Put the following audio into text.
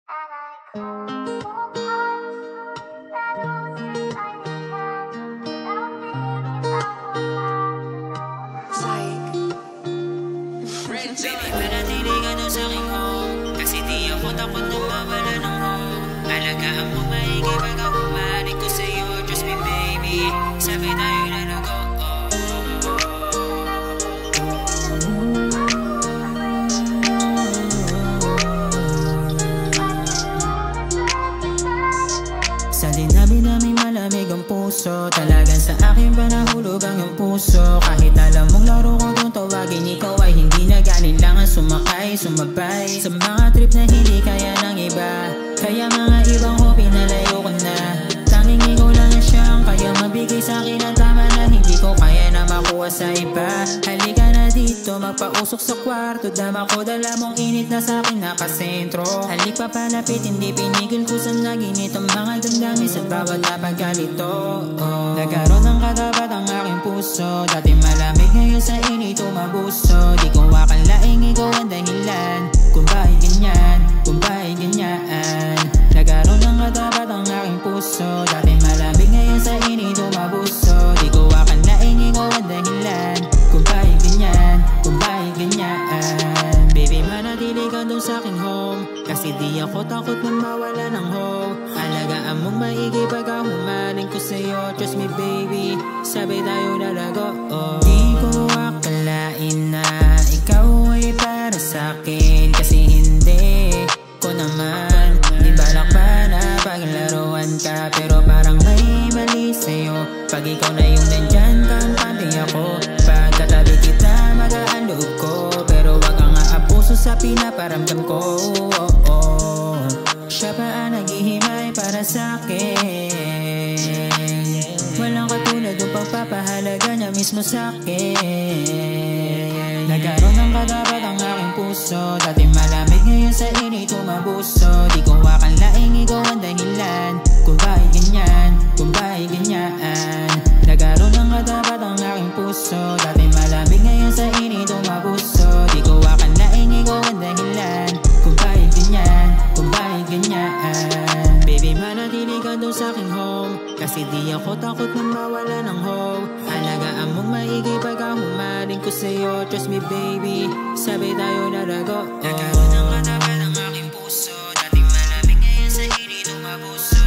Baby, manatili ka doon sa aking home, kasi di ako takot na mawala ng home. Alagaan mo maigi pag ako bumalik ko sa'yo. Trust me baby, sabay tayo lalago. Sa linabi namin malamig ang puso, talagang sa akin ba nahulog ang iyong puso? Kahit alam mong laro ko kung tawagin ikaw ay hindi na kailangan sumakay, sumabay sa mga trip na hindi kaya ng iba. Kaya mga ibang hobby nalayo ko na, tanging ikaw lang siyang kaya mabigay sa akin ang tama na hindi ko kaya na makuha sa iba. Halika na dito, magpausok sa kwarto, dama ko dala mong init na sa akin nakasentro. Halik pa palapit, hindi pinigil ko sa naginit ang mga damdamin sa bawat napagkalito. Nagkaroon ng katapat ang aking puso, dati malamig ngayon sa init umabuso. Di ko akalaing ikaw ang dahilan kung bakit ganyan, kung bakit ganyan. Nagkaroon ng katapat ang aking puso, dati malamig ngayon sa init umabuso. Di ko akalaing ikaw ang dahilan kung bakit ganyan, kung bakit ganyan. Baby, manatili ka doon sa aking home, kasi di ako takot na mawala ng hope. Alagaan mong maigi pag ako humaling ko sa'yo. Trust me baby, sabay tayo lalago. Di ko akalain na ikaw ay para sa'kin, kasi hindi ko naman di balak pa na paglaruan ka. Pero parang may mali sa'yo pag ikaw na yung nandyan, kampante ako. Pagkatabi kita magaan loob ko, pero wag kang aabuso sa pinaparamdam ko. Siya pa ang naghihimay para sa'kin, walang katulad ng pagpapahalaga niya mismo sa'kin. Nagkaroon ng katapat ang aking puso, dati malamig ngayon sa init umabuso. Di ko akalaing ikaw ang dahilan kung bakit ganyan, kung bakit ganyan. Nagkaroon ng katapat ang aking puso, dati malamig ngayon sa init umabuso. Di ko akalaing ikaw ang dahilan kung bakit ganyan, kung bakit ganyan. Baby, manatili ka doon sa aking home, kasi di ako takot na mawala ng hope. Alagaan mong maigi pag ako humaling ko sa'yo. Trust me baby, sabay tayo lalago. Nagkaroon ng katapat ang aking puso, dati malamig ngayon sa init umabuso.